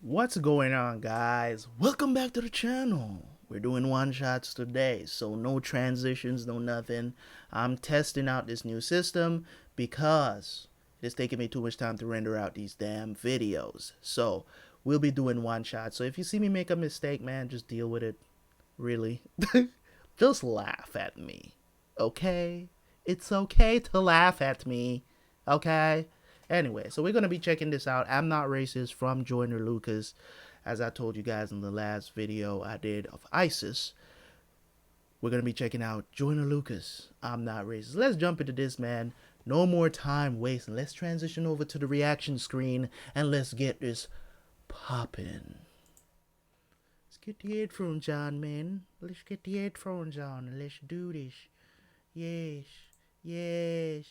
What's going on, guys? Welcome back to the channel. We're doing one shots today, so no transitions, no nothing. I'm testing out this new system because it's taking me too much time to render out these damn videos. So we'll be doing one shot. So if you see me make a mistake, man, just deal with it. Really. Just laugh at me. Okay? It's okay to laugh at me. Okay? Anyway, so we're going to be checking this out. I'm Not Racist from Joyner Lucas. As I told you guys in the last video I did of ISIS, we're going to be checking out Joyner Lucas. I'm Not Racist. Let's jump into this, man. No more time wasting. Let's transition over to the reaction screen and let's get this popping. Let's get the headphones on, man. Let's get the headphones on and let's do this. Yes. Yes.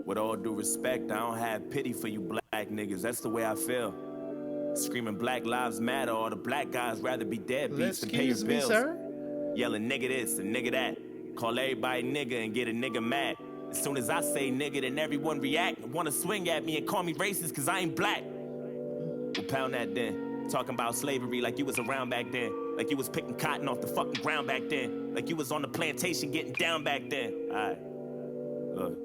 With all due respect, I don't have pity for you black niggas. That's the way I feel. Screaming Black Lives Matter, all the black guys rather be deadbeats than pay your Excuse me, bills. sir? Yelling nigga this and nigga that. Call everybody nigga and get a nigga mad. As soon as I say nigga, then everyone react and wanna swing at me and call me racist cause I ain't black. Well, pound that then. Talking about slavery like you was around back then. Like you was picking cotton off the fucking ground back then. Like you was on the plantation getting down back then. Alright, look.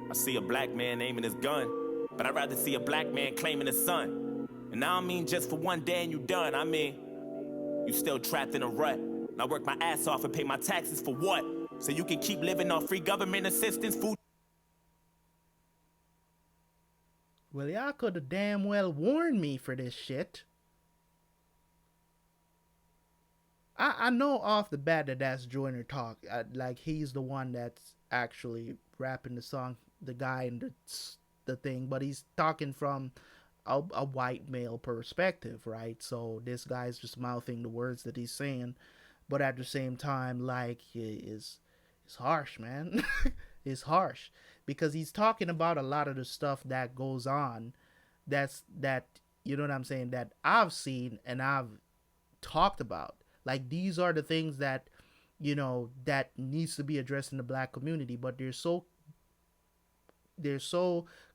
I see a black man aiming his gun, but I'd rather see a black man claiming his son. And I don't mean just for one day and you done. I mean, you still trapped in a rut. And I work my ass off and pay my taxes for what? So you can keep living on free government assistance, food. Well, y'all could have damn well warned me for this shit. I know off the bat that that's Joyner talk. Like, he's the one that's actually rapping the song, the guy in the thing, but he's talking from a white male perspective, right? So this guy's just mouthing the words that he's saying, but at the same time, like, it's harsh, man. It's harsh because he's talking about a lot of the stuff that goes on. That you know what I'm saying, that I've seen and I've talked about. Like, these are the things that, you know, that needs to be addressed in the black community, but they're so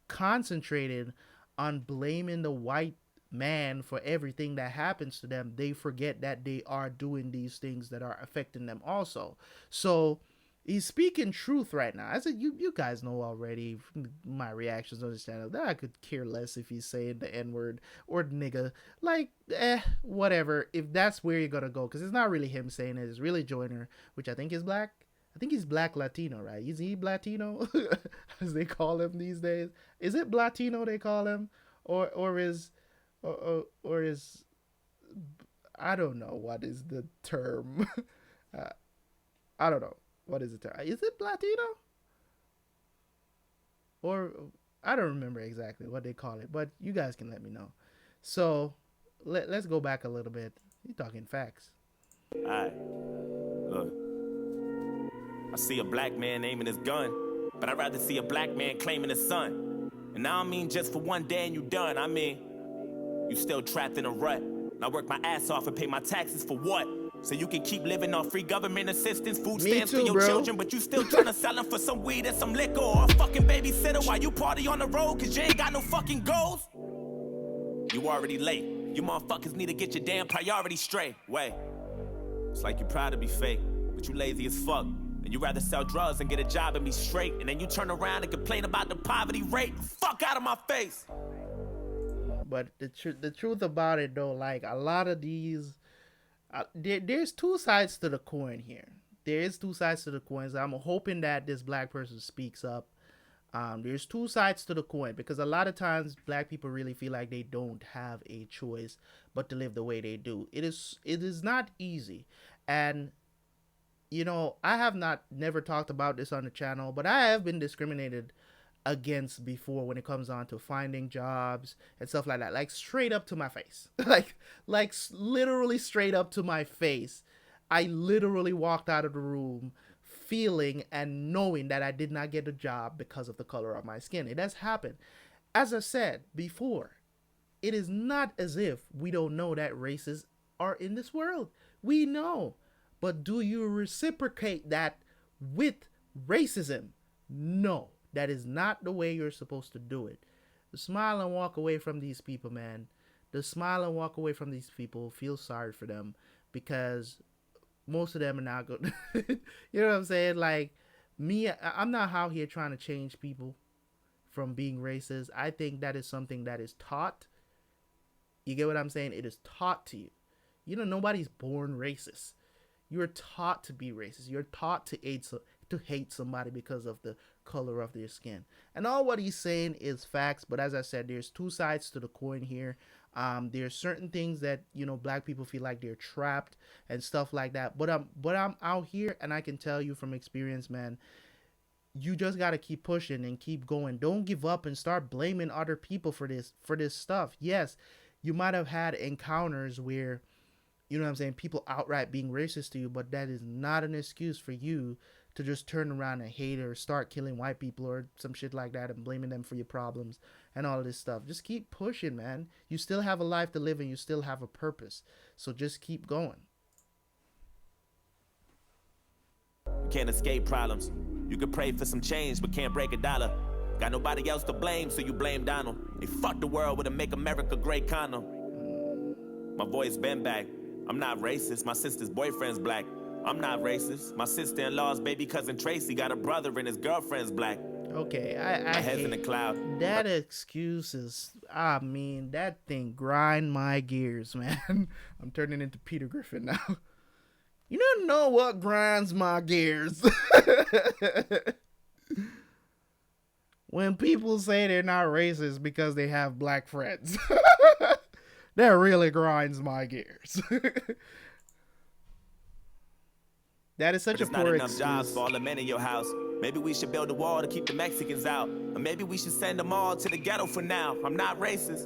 concentrated on blaming the white man for everything that happens to them, they forget that they are doing these things that are affecting them also. So he's speaking truth right now. I said, you guys know already my reactions on this channel that I could care less if he's saying the N-word or nigga. Like, whatever. If that's where you're gonna go, because it's not really him saying it, it's really Joyner, which I think is black. I think he's black Latino, right? Is he Latino, as they call him these days? Is it Latino they call him, or is I don't know what is the term. uh, I don't know. What is it? Is it Latino? Or I don't remember exactly what they call it, but you guys can let me know. So let's go back a little bit. You're talking facts. Alright, look. I see a black man aiming his gun, but I'd rather see a black man claiming his son. And I don't mean just for one day and you done. I mean, you still trapped in a rut. And I work my ass off and pay my taxes for what? So you can keep living on free government assistance, food stamps for your children, but you still trying to sell them for some weed and some liquor or a fucking babysitter while you party on the road cause you ain't got no fucking goals? You already late. You motherfuckers need to get your damn priorities straight. Wait, it's like you proud to be fake, but you lazy as fuck. And you rather sell drugs and get a job and be straight, and then you turn around and complain about the poverty rate. Fuck out of my face. But the truth about it though, like, a lot of these, there's two sides to the coin here. There is two sides to the coins. I'm hoping that this black person speaks up. There's two sides to the coin because a lot of times black people really feel like they don't have a choice but to live the way they do. It is not easy, and you know, I have never talked about this on the channel, but I have been discriminated against before when it comes on to finding jobs and stuff like that, like straight up to my face. like literally straight up to my face. I literally walked out of the room feeling and knowing that I did not get a job because of the color of my skin. It has happened. As I said before, it is not as if we don't know that races are in this world. We know. But do you reciprocate that with racism? No. That is not the way you're supposed to do it. Smile and walk away from these people, man. Just smile and walk away from these people. Feel sorry for them because most of them are not good. You know what I'm saying? Like me, I'm not out here trying to change people from being racist. I think that is something that is taught. You get what I'm saying? It is taught to you. You know, nobody's born racist. You're taught to be racist. You're taught to hate somebody because of the color of their skin. And all what he's saying is facts. But as I said, there's two sides to the coin here. There's certain things that black people feel like they're trapped and stuff like that. But I'm out here and I can tell you from experience, man. You just gotta keep pushing and keep going. Don't give up and start blaming other people for this stuff. Yes, you might have had encounters where what I'm saying, people outright being racist to you, but that is not an excuse for you to just turn around and hate or start killing white people or some shit like that and blaming them for your problems and all of this stuff. Just keep pushing, man. You still have a life to live and you still have a purpose. So just keep going. You can't escape problems. You could pray for some change, but can't break a dollar. Got nobody else to blame, so you blame Donald. They fucked the world with a Make America Great condom. My voice been back. I'm not racist. My sister's boyfriend's black. I'm not racist. My sister-in-law's baby cousin Tracy got a brother and his girlfriend's black. Okay, I head's in the hate cloud. that excuse is. I mean, that thing grind my gears, man. I'm turning into Peter Griffin now. You don't know what grinds my gears. When people say they're not racist because they have black friends. That really grinds my gears. That is such a There's not poor enough jobs excuse. for all the men in your house. Maybe we should build a wall to keep the Mexicans out. Or maybe we should send them all to the ghetto for now. I'm not racist.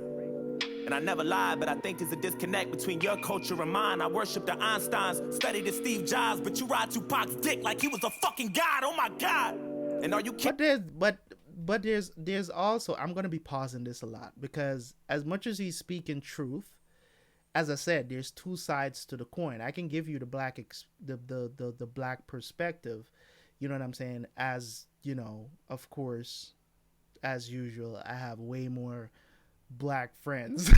And I never lie, but I think there's a disconnect between your culture and mine. I worship the Einsteins, studied the Steve Jobs, but you ride Tupac's dick like he was a fucking god. Oh my god. And are you kidding? But there's also, I'm gonna be pausing this a lot because as much as he's speaking truth, as I said, there's two sides to the coin. I can give you the the black perspective, you know what I'm saying? As of course, as usual, I have way more black friends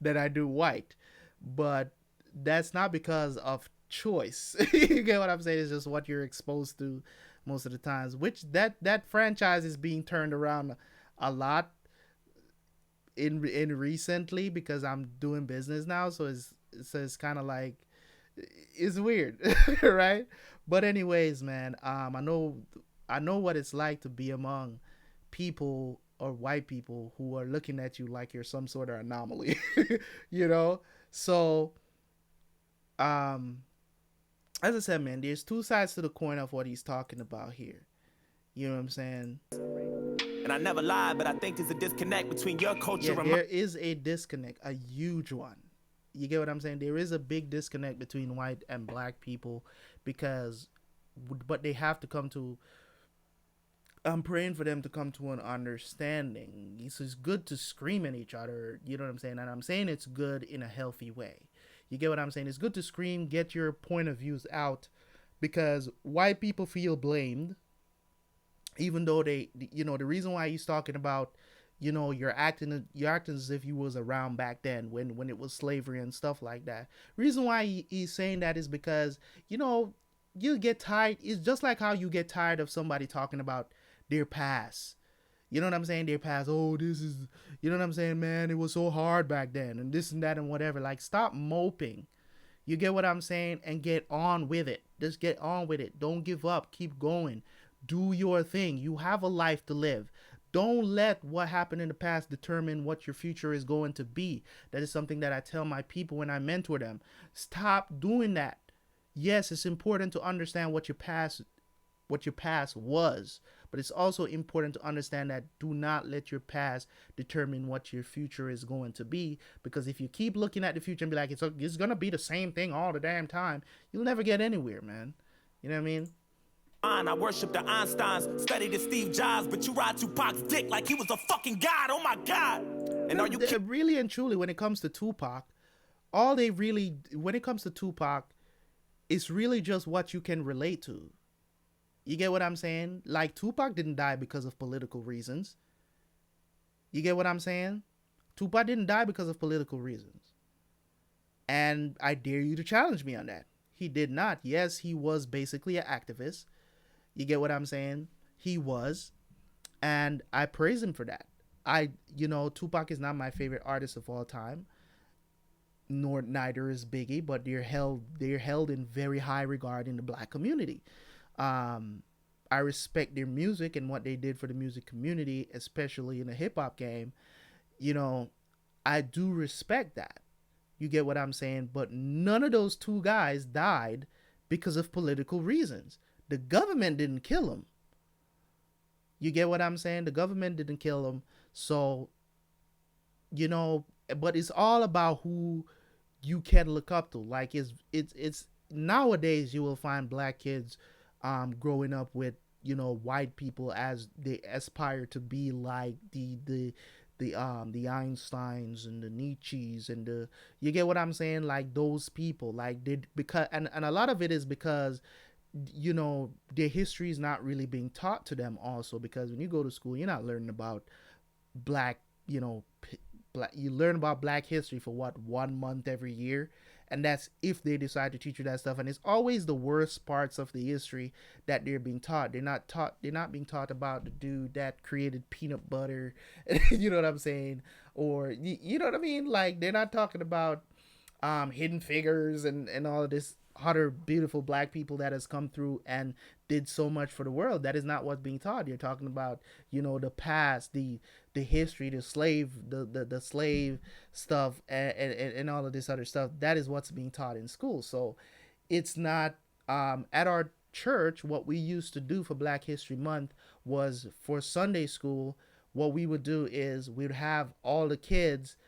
than I do white, but that's not because of choice. You get what I'm saying? It's just what you're exposed to most of the times. Which that franchise is being turned around a lot in recently because I'm doing business now, so it's kind of like it's weird, right? But anyways, man, I know what it's like to be among people or white people who are looking at you like you're some sort of anomaly, you know. So, um, as I said, man, there's two sides to the coin of what he's talking about here. You know what I'm saying? And I never lie, but I think there's a disconnect between your culture Yeah, and there is a disconnect, a huge one. You get what I'm saying? There is a big disconnect between white and black people because, but they have to come to. I'm praying for them to come to an understanding. It's good to scream at each other, you know what I'm saying? And I'm saying it's good in a healthy way. You get what I'm saying? It's good to scream, get your point of views out because white people feel blamed even though the reason why he's talking about you're acting as if you was around back then when it was slavery and stuff like that. Reason why he's saying that is because you get tired. It's just like how you get tired of somebody talking about their past. You know what I'm saying? Their past. Oh, this is, you know what I'm saying, man? It was so hard back then and this and that and whatever. Like, stop moping. You get what I'm saying? And get on with it. Just get on with it. Don't give up. Keep going. Do your thing. You have a life to live. Don't let what happened in the past determine what your future is going to be. That is something that I tell my people when I mentor them. Stop doing that. Yes, it's important to understand what your past was, but it's also important to understand that do not let your past determine what your future is going to be, because if you keep looking at the future and be like it's going to be the same thing all the damn time, you'll never get anywhere, man. You know what I mean? I worship the Einsteins, studied the Steve Jobs, but you ride Tupac's dick like he was a fucking god. Oh my god. And are you kidding? Really and truly, when it comes to Tupac, all they really, when it comes to Tupac, it's really just what you can relate to. You get what I'm saying? Like, Tupac didn't die because of political reasons. You get what I'm saying? Tupac didn't die because of political reasons. And I dare you to challenge me on that. He did not. Yes, he was basically an activist. You get what I'm saying? He was. And I praise him for that. Tupac is not my favorite artist of all time, nor neither is Biggie, but they're held in very high regard in the black community. Um, I respect their music and what they did for the music community, especially in the hip hop game. You know, I do respect that. You get what I'm saying? But none of those two guys died because of political reasons. The government didn't kill them. You get what I'm saying? The government didn't kill them. So, you know, but it's all about who you can look up to. Like it's nowadays you will find black kids growing up with white people as they aspire to be like the Einsteins and the Nietzsche's and the you get what I'm saying, like those people, like they because and a lot of it is because their history is not really being taught to them also, because when you go to school you're not learning about black you know black, you learn about black history for what, 1 month every year, and that's if they decide to teach you that stuff. And it's always the worst parts of the history that they're being taught. They're not being taught about the dude that created peanut butter. You know what I'm saying? Or you know what I mean? Like they're not talking about hidden figures and all of this other beautiful black people that has come through and did so much for the world. That is not what's being taught. You're talking about the past, the history, the slave stuff, and all of this other stuff. That is what's being taught in school. So it's not at our church. What we used to do for Black History Month was for Sunday school. What we would do is we'd have all the kids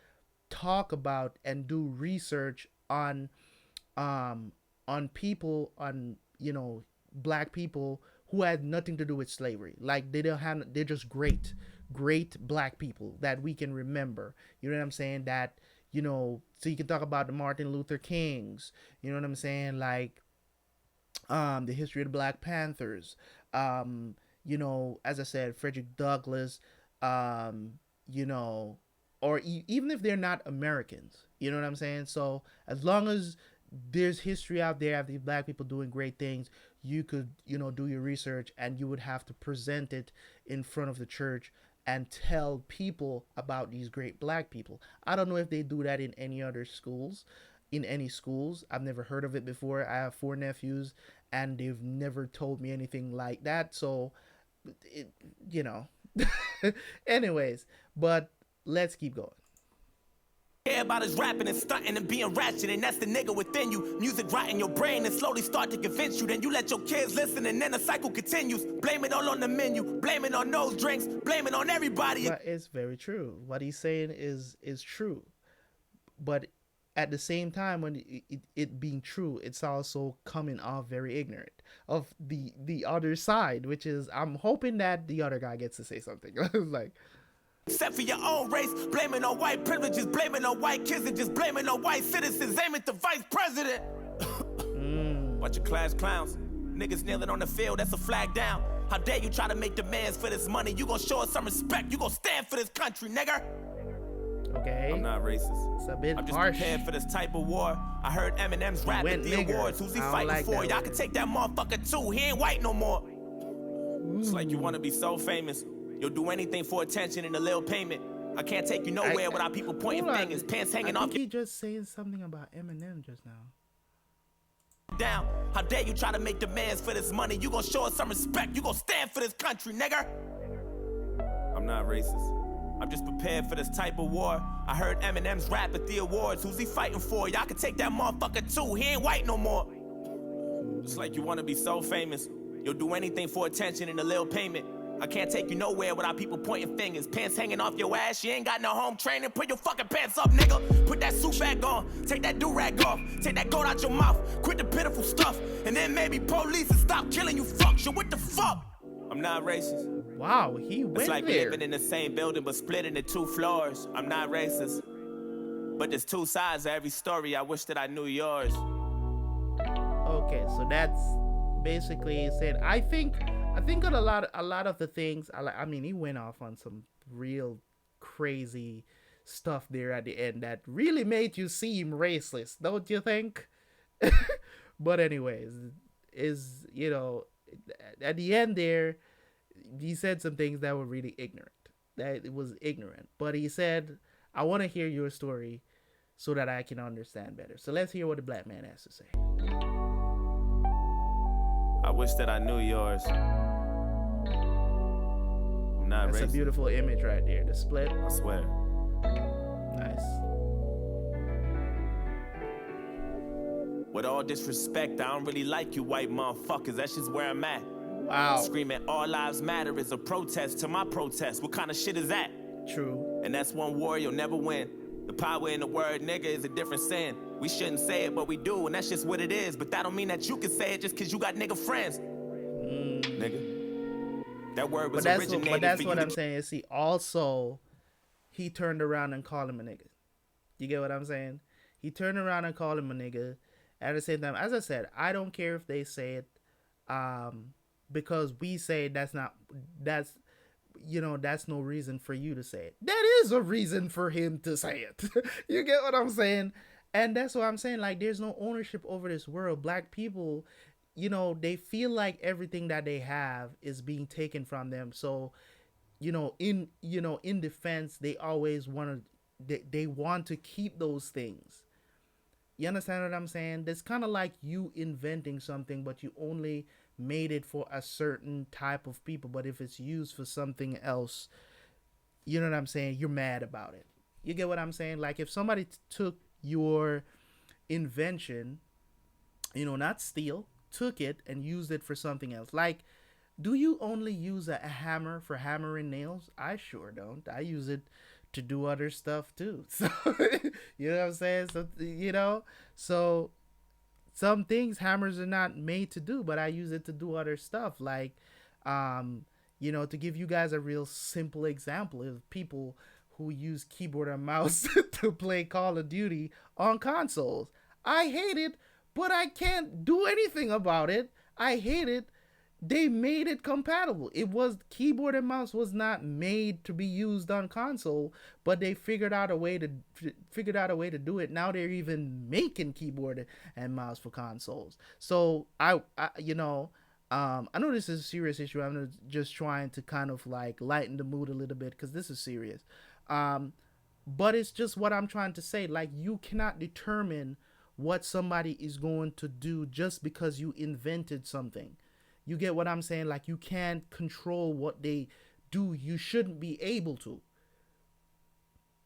talk about and do research um on people, on black people who had nothing to do with slavery. Like they're just great black people that we can remember. You know what I'm saying? That so you can talk about the Martin Luther Kings. You know what I'm saying? Like the history of the Black Panthers. As I said, Frederick Douglass. Um, you know, or even if they're not Americans. You know what I'm saying? So as long as there's history out there of these black people doing great things, you could do your research, and you would have to present it in front of the church and tell people about these great black people. I don't know if they do that in any other schools. In any schools, I've never heard of it before. I have 4 nephews, and they've never told me anything like that. So it, you know anyways, but let's keep going. Everybody's rapping and stunting and being ratchet, and that's the nigga within you. Music rot in your brain and slowly start to convince you. Then you let your kids listen, and then the cycle continues. Blame it all on the menu, blame it on those drinks, blame it on everybody. But it's very true. What he's saying is true. But at the same time, when it being true, it's also coming off very ignorant of the other side, which is, I'm hoping that the other guy gets to say something. Like, except for your own race, blaming on white privileges, blaming on white kids, and just blaming on white citizens, aim at the vice president. Bunch of class clowns, niggas kneeling on the field, that's a flag down. How dare you try to make demands for this money? You gon' show us some respect, you gon' stand for this country, nigga. Okay. I'm not racist. It's a bit I'm just harsh. prepared for this type of war. I heard Eminem's rap at the nigger. awards. Who's he fighting like for? Y'all can take that motherfucker too. He ain't white no more. It's like you wanna be so famous. You'll do anything for attention and a little payment. I can't take you nowhere without people pointing fingers, pants hanging off he just saying something about Eminem just now. Down. How dare you try to make demands for this money? You gon' show us some respect. You gon' stand for this country, nigga. I'm not racist. I'm just prepared for this type of war. I heard Eminem's rap at the awards. Who's he fighting for? Y'all can take that motherfucker too. He ain't white no more. It's like you wanna be so famous. You'll do anything for attention and a little payment. I can't take you nowhere without people pointing fingers. Pants hanging off your ass, you ain't got no home training. Put your fucking pants up, nigga. Put that suit back on. Take that do-rag off. Take that gold out your mouth. Quit the pitiful stuff. And then maybe police and stop killing you fucks. So what the fuck? I'm not racist. Wow, he went It's like there. living in the same building but split into 2 floors. I'm not racist. But there's 2 sides of every story. I wish that I knew yours. Okay, so that's basically saying, I think on a lot of the things, I mean, he went off on some real crazy stuff there at the end that really made you seem racist, don't you think? But anyways, is at the end there, he said some things that were really ignorant. That it was ignorant, but he said, "I want to hear your story so that I can understand better." So let's hear what the black man has to say. I wish that I knew yours. I'm not That's racist. a beautiful image right there. The split. I swear. Nice. With all disrespect, I don't really like you white motherfuckers. That's just where I'm at. Wow. Screaming all lives matter is a protest to my protest. What kind of shit is that? True. And that's one war you'll never win. The power in the word nigga is a different sin. We shouldn't say it, but we do, and that's just what it is. But that don't mean that you can say it just because you got nigga friends. Nigga. That word was originated but that's for what you I'm saying. See, also, he turned around and called him a nigga. You get what I'm saying? He turned around and called him a nigga. At the same time, as I said, I don't care if they say it, because we say that's no reason for you to say it. That is a reason for him to say it. You get what I'm saying? And that's what I'm saying. Like, there's no ownership over this world. Black people, they feel like everything that they have is being taken from them. So, in defense, they always want to, they want to keep those things. You understand what I'm saying? It's kind of like you inventing something, but you only made it for a certain type of people. But if it's used for something else, you know what I'm saying? You're mad about it. You get what I'm saying? Like, if somebody took your invention, not steal, took it and used it for something else. Like, do you only use a hammer for hammering nails? I sure don't. I use it to do other stuff too. So, you know what I'm saying? So some things hammers are not made to do, but I use it to do other stuff. Like, to give you guys a real simple example of people who use keyboard and mouse to play Call of Duty on consoles. I hate it, but I can't do anything about it. I hate it. They made it compatible. Keyboard and mouse was not made to be used on console, but they figured out a way to do it. Now they're even making keyboard and mouse for consoles. So I know this is a serious issue. I'm just trying to kind of like lighten the mood a little bit because this is serious. But it's just what I'm trying to say. Like, you cannot determine what somebody is going to do just because you invented something. You get what I'm saying? Like, you can't control what they do. You shouldn't be able to.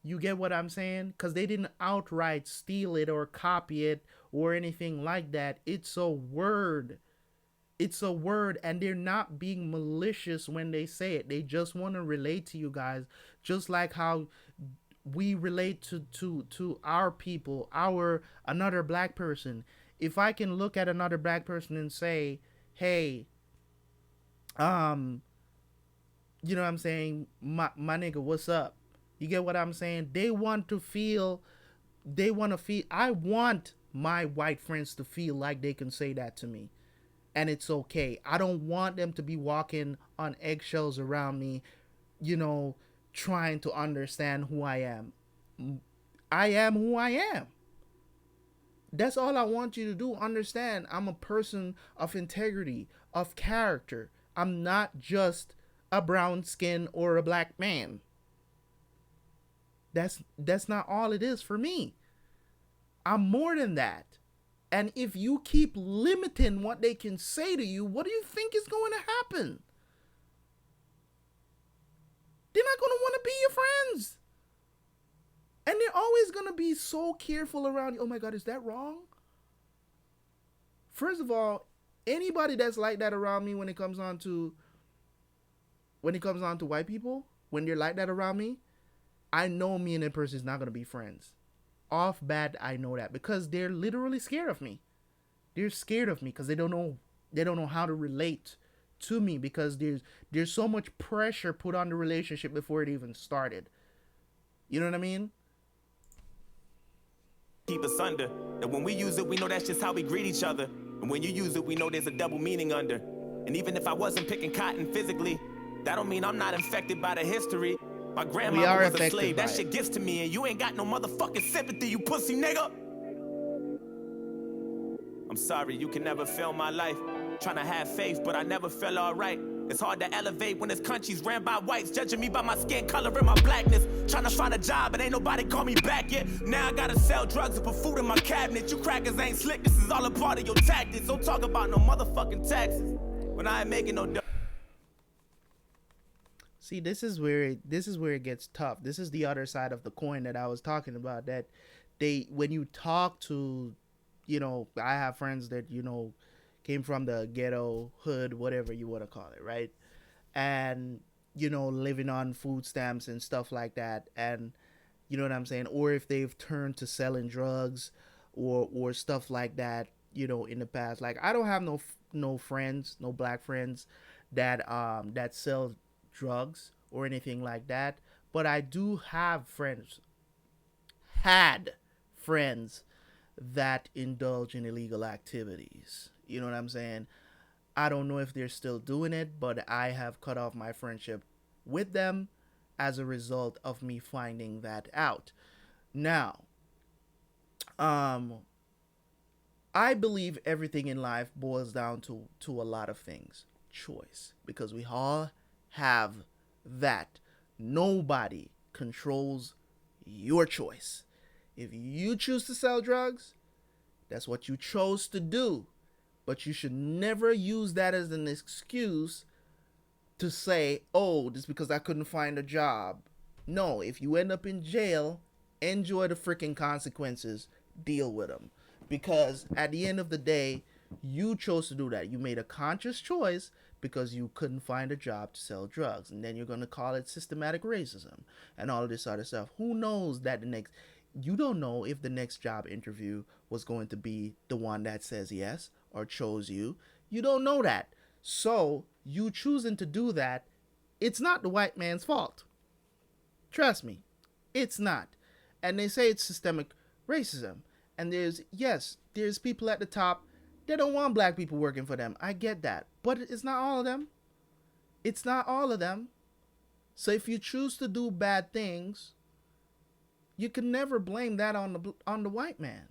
You get what I'm saying? Because they didn't outright steal it or copy it or anything like that. It's a word. It's a word, and they're not being malicious when they say it. They just want to relate to you guys, just like how we relate to our people, another black person. If I can look at another black person and say, hey, you know what I'm saying, my nigga, what's up? You get what I'm saying? I want my white friends to feel like they can say that to me, and it's okay. I don't want them to be walking on eggshells around me, trying to understand who I am. I am who I am. That's all I want you to do. Understand, I'm a person of integrity, of character. I'm not just a brown skin or a black man. That's not all it is for me. I'm more than that. And if you keep limiting what they can say to you, what do you think is going to happen? They're not going to want to be your friends. And they're always going to be so careful around you. Oh my God, is that wrong? First of all, anybody that's like that around me when it comes on to white people, when they're like that around me, I know me and that person is not going to be friends. Off bat, I know that, because they're literally scared of me. They're scared of me because they don't know how to relate to me, because there's so much pressure put on the relationship before it even started. You know what I mean? Keep us under. And when we use it, we know that's just how we greet each other. And when you use it, we know there's a double meaning under. And even if I wasn't picking cotton physically, that don't mean I'm not infected by the history. My We grandmama are was a affected slave. That by it. shit gets to me, and you ain't got no motherfucking sympathy, you pussy nigga. I'm sorry, you can never feel my life. Trying to have faith, but I never feel alright. It's hard to elevate when this country's ran by whites, judging me by my skin color and my blackness. Trying to find a job, and ain't nobody call me back yet. Now I gotta sell drugs and put food in my cabinet. You crackers ain't slick, this is all a part of your tactics. Don't talk about no motherfucking taxes when I ain't making no dough. See, this is where it gets tough. This is the other side of the coin that I was talking about. That they when you talk to, I have friends that came from the ghetto, hood, whatever you want to call it, right? And living on food stamps and stuff like that, and you know what I'm saying, or if they've turned to selling drugs or stuff like that, in the past. Like I don't have no friends, no black friends that sell drugs or anything like that, but I do have friends, had friends that indulge in illegal activities. You know what I'm saying? I don't know if they're still doing it, but I have cut off my friendship with them as a result of me finding that out. Now, um, I believe everything in life boils down to a lot of things. Choice, because we all have that. Nobody controls your choice. If you choose to sell drugs, that's what you chose to do. But you should never use that as an excuse to say, oh, just because I couldn't find a job. No, if you end up in jail, enjoy the freaking consequences, deal with them. Because at the end of the day, you chose to do that. You made a conscious choice because you couldn't find a job to sell drugs. And then you're going to call it systematic racism and all of this other stuff. Who knows that you don't know if the next job interview was going to be the one that says yes or chose you. You don't know that. So, you choosing to do that, it's not the white man's fault. Trust me, it's not. And they say it's systemic racism. And there's people at the top that don't want black people working for them. I get that. But it's not all of them. It's not all of them. So if you choose to do bad things, you can never blame that on the white man.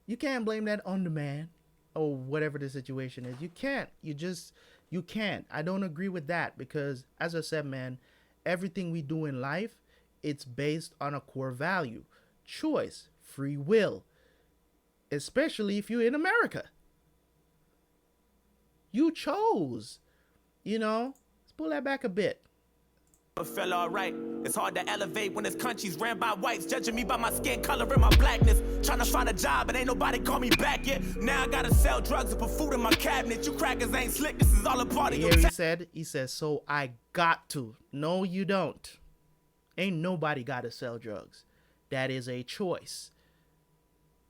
You can't blame that on the man or whatever the situation is. You can't. You can't. I don't agree with that because, as I said, man, everything we do in life, it's based on a core value: choice, free will. Especially if you're in America, you chose. Let's pull that back a bit. Feel alright. It's hard to elevate when this country's ran by whites, judging me by my skin color and my blackness. Trying to find a job, and ain't nobody call me back yet. Now I gotta sell drugs and put food in my cabinet. You crackers ain't slick. This is all a part of your He said, so I got to. No, you don't. Ain't nobody gotta sell drugs. That is a choice.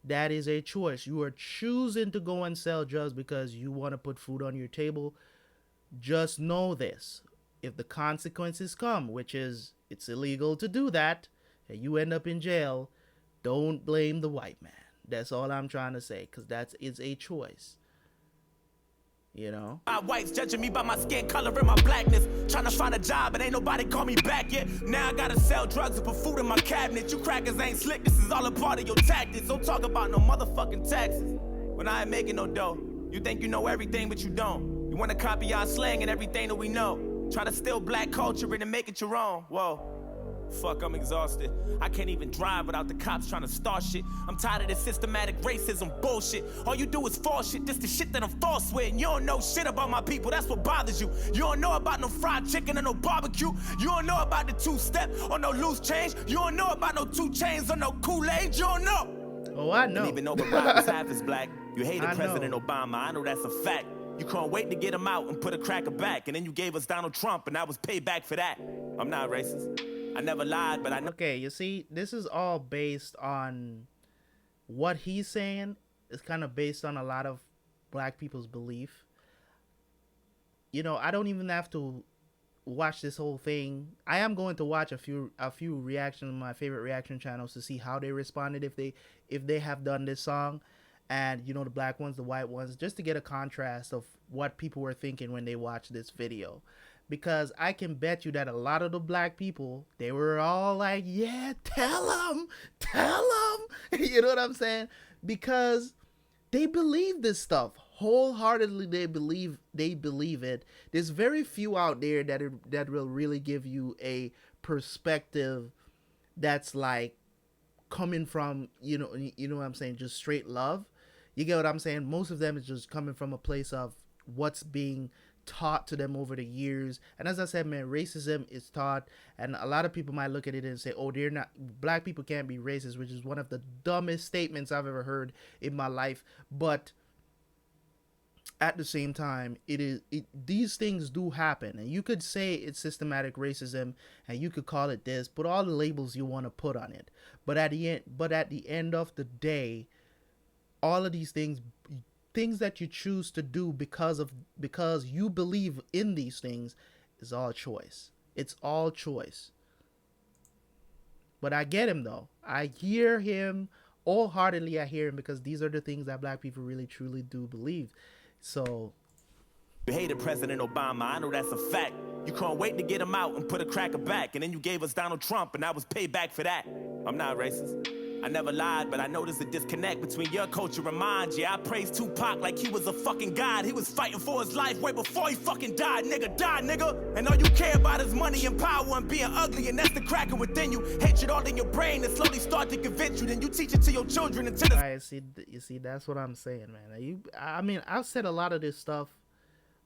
That is a choice. You are choosing to go and sell drugs because you want to put food on your table. Just know this. If the consequences come, which is it's illegal to do that, and you end up in jail, don't blame the white man. That's all I'm trying to say, because it's a choice. Whites judging me by my skin color and my blackness. Trying to find a job, and ain't nobody call me back yet. Now I gotta sell drugs and put food in my cabinet. You crackers ain't slick. This is all a part of your tactics. Don't talk about no motherfucking taxes when I ain't making no dough. You think you know everything, but you don't. You wanna copy our slang and everything that we know. Try to steal black culture and make it your own. Whoa. Fuck, I'm exhausted. I can't even drive without the cops trying to start shit. I'm tired of this systematic racism bullshit. All you do is false shit. This the shit that I'm false with. And you don't know shit about my people. That's what bothers you. You don't know about no fried chicken or no barbecue. You don't know about the two-step or no loose change. You don't know about no 2 chains or no Kool-Aid. You don't know. Oh, I know. And even though Barack was half as black, you hated President Obama. I know that's a fact. You couldn't wait to get him out and put a cracker back. And then you gave us Donald Trump, and that was payback for that. I'm not racist. I never lied, but I know. Okay, you see, this is all based on what he's saying. It's kind of based on a lot of black people's belief. I don't even have to watch this whole thing. I am going to watch a few reactions on my favorite reaction channels to see how they responded if they have done this song. And the black ones, the white ones, just to get a contrast of what people were thinking when they watched this video. because I can bet you that a lot of the black people, they were all like, yeah, tell them. You know what I'm saying? Because they believe this stuff wholeheartedly. They believe it. There's very few out there that will really give you a perspective that's like coming from, what I'm saying, just straight love. You get what I'm saying? Most of them is just coming from a place of what's being taught to them over the years. And as I said, man, racism is taught, and a lot of people might look at it and say, oh, they're not, black people can't be racist, which is one of the dumbest statements I've ever heard in my life. But at the same time, these things do happen, and you could say it's systematic racism, and you could call it this, put all the labels you want to put on it. But at the end of the day, all of these things that you choose to do because you believe in these things, is all choice. It's all choice. But I get him though. I hear him wholeheartedly. I hear him because these are the things that black people really truly do believe. So You hated President Obama, I know that's a fact. You couldn't wait to get him out and put a cracker back. And then you gave us Donald Trump, and I was payback for that. I'm not racist. I never lied, but I noticed a disconnect between your culture and mine. Yeah, I praised Tupac like he was a fucking god. He was fighting for his life way before he fucking died, nigga. And all you care about is money and power and being ugly, and that's the cracker within you. Hatred all in your brain that slowly start to convince you. Then you teach it to your children and to the... I see. You see, that's what I'm saying, man. I mean, I've said a lot of this stuff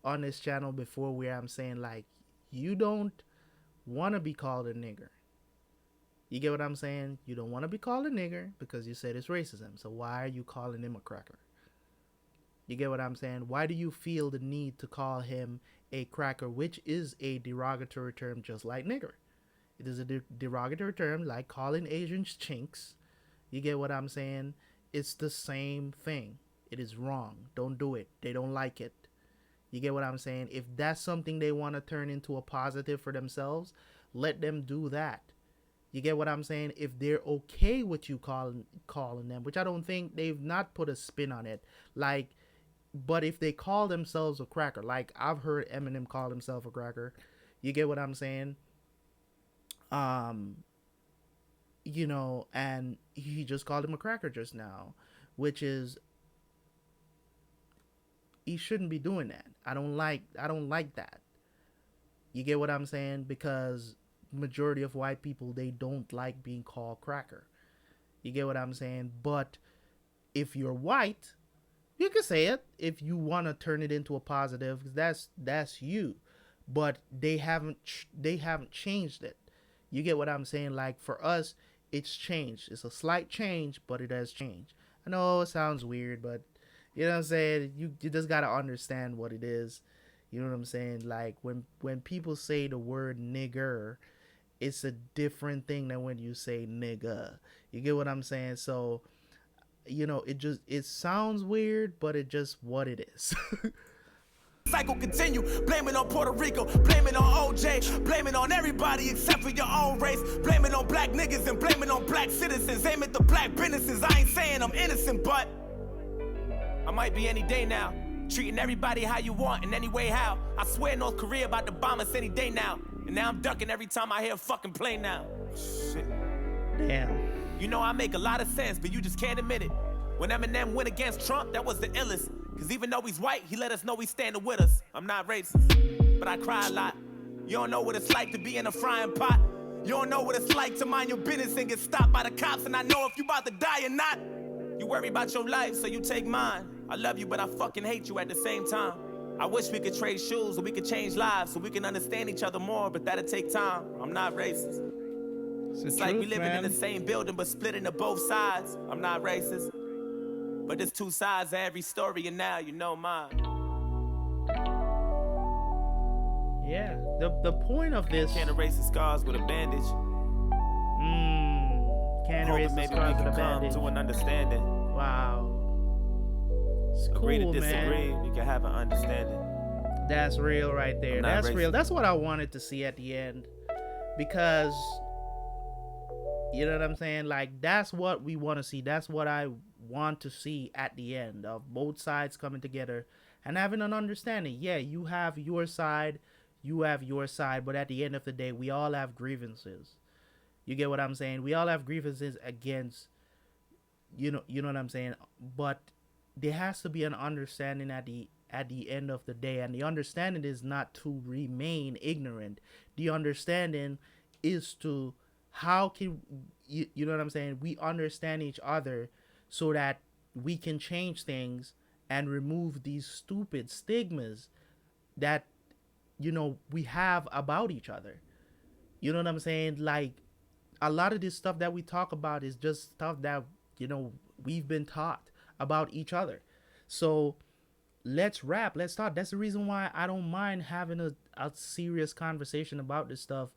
on this channel before, where I'm saying like, you don't want to be called a nigger. You get what I'm saying? You don't want to be called a nigger because you said it's racism. So why are you calling him a cracker? You get what I'm saying? Why do you feel the need to call him a cracker, which is a derogatory term just like nigger? It is a derogatory term like calling Asians chinks. You get what I'm saying? It's the same thing. It is wrong. Don't do it. They don't like it. You get what I'm saying? If that's something they want to turn into a positive for themselves, let them do that. You get what I'm saying? If they're okay with you calling them, which I don't think, they've not put a spin on it. Like, but if they call themselves a cracker, like I've heard Eminem call himself a cracker. You get what I'm saying? And he just called him a cracker just now, which is, he shouldn't be doing that. I don't like that. You get what I'm saying? Because majority of white people, they don't like being called cracker. You get what I'm saying? But if you're white, you can say it if you want to turn it into a positive, because that's you. But they haven't changed it. You get what I'm saying? Like, for us, it's changed. It's a slight change, but it has changed. I know it sounds weird, but you know what I'm saying? You just gotta understand what it is. You know what I'm saying? Like, when people say the word nigger, it's a different thing than when you say nigga. You get what I'm saying? So, it sounds weird, but it just what it is. Cycle continue, blame it on Puerto Rico, blame it on OJ, blame it on everybody except for your own race, blame it on black niggas and blame it on black citizens, aim at the black businesses. I ain't saying I'm innocent, but I might be any day now, treating everybody how you want in any way how. I swear North Korea about to bomb us any day now, and now I'm ducking every time I hear a fucking plane now. Shit. Damn. You know I make a lot of sense, but you just can't admit it. When Eminem went against Trump, that was the illest. Cause even though he's white, he let us know he's standing with us. I'm not racist, but I cry a lot. You don't know what it's like to be in a frying pot. You don't know what it's like to mind your business and get stopped by the cops. And I know if you about to die or not. You worry about your life, so you take mine. I love you, but I fucking hate you at the same time. I wish we could trade shoes so we could change lives, so we can understand each other more, but that'll take time. I'm not racist. It's like we living in the same building, but split into both sides. I'm not racist. But there's two sides of every story, and now you know mine. Yeah, the point of this... Can't erase the scars with a bandage. Can't erase the scars with a bandage. To an understanding. Wow. It's Agree cool, to disagree, man. we can have an understanding. That's real right there. That's racist. Real. That's what I wanted to see at the end. Because, you know what I'm saying? Like, that's what we want to see. That's what I want to see at the end, of both sides coming together and having an understanding. Yeah, you have your side, You have your side, but at the end of the day, we all have grievances. You get what I'm saying? We all have grievances against, you know what I'm saying? But there has to be an understanding at the end of the day, and the understanding is not to remain ignorant. The understanding is to, how can you know what I'm saying? We understand each other so that we can change things and remove these stupid stigmas that we have about each other. You know what I'm saying? Like, a lot of this stuff that we talk about is just stuff that we've been taught about each other. So let's rap, let's talk. That's the reason why I don't mind having a serious conversation about this stuff,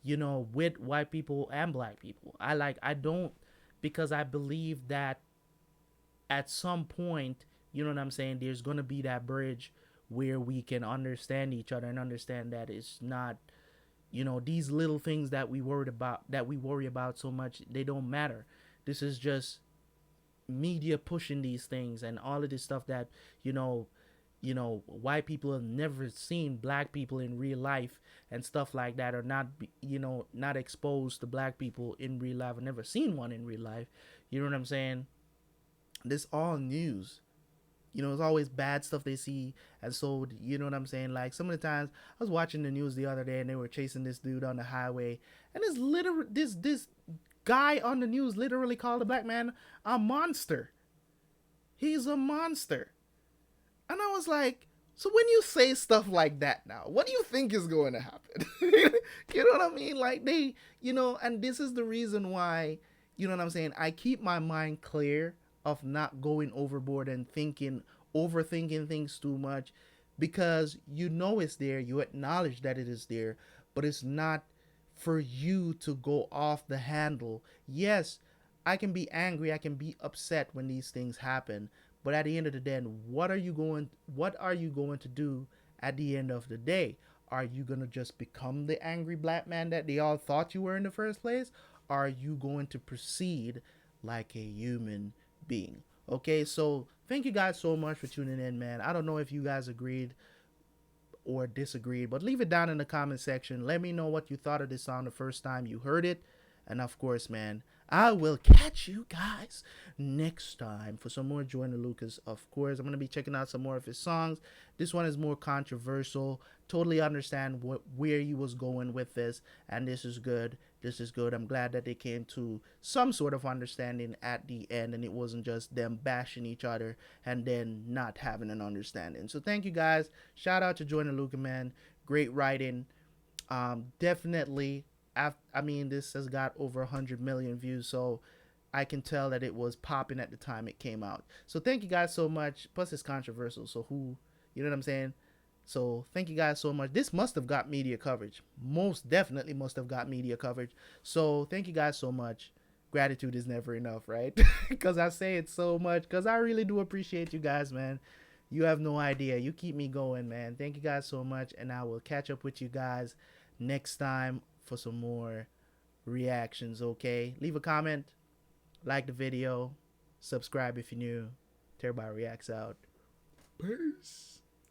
with white people and black people. I don't, because I believe that at some point, you know what I'm saying, there's gonna be that bridge where we can understand each other and understand that it's not, these little things that we worry about so much, they don't matter. This is just media pushing these things and all of this stuff that, white people have never seen black people in real life and stuff like that, or not, not exposed to black people in real life, or never seen one in real life. You know what I'm saying? This all news. It's always bad stuff they see. And so, you know what I'm saying? Like, some of the times I was watching the news the other day and they were chasing this dude on the highway, and this guy on the news literally called a black man a monster. He's a monster. And I was like, so when you say stuff like that now, what do you think is going to happen? You know what I mean? Like, and this is the reason why, you know what I'm saying, I keep my mind clear of not going overboard and overthinking things too much, because it's there, you acknowledge that it is there, but it's not for you to go off the handle. Yes, I can be angry, I can be upset when these things happen, but at the end of the day, what are you going to do at the end of the day? Are you going to just become the angry black man that they all thought you were in the first place? Are you going to proceed like a human being? Okay, so thank you guys so much for tuning in, man. I don't know if you guys agreed or disagreed, but leave it down in the comment section. Let me know what you thought of this song the first time you heard it. And of course, man, I will catch you guys next time for some more Joyner Lucas. Of course, I'm going to be checking out some more of his songs. This one is more controversial. Totally understand where he was going with this. And this is good. This is good. I'm glad that they came to some sort of understanding at the end, and it wasn't just them bashing each other and then not having an understanding. So thank you guys. Shout out to Joyner Lucas, man. Great writing. Definitely, I mean, this has got over 100 million views, so I can tell that it was popping at the time it came out. So thank you guys so much. Plus, it's controversial, so you know what I'm saying? So thank you guys so much. This must have got media coverage. Most definitely must have got media coverage. So thank you guys so much. Gratitude is never enough, right? Because I say it so much, because I really do appreciate you guys, man. You have no idea. You keep me going, man. Thank you guys so much, and I will catch up with you guys next time for some more reactions, okay? Leave a comment, like the video, subscribe if you're new. Everybody reacts out. Peace.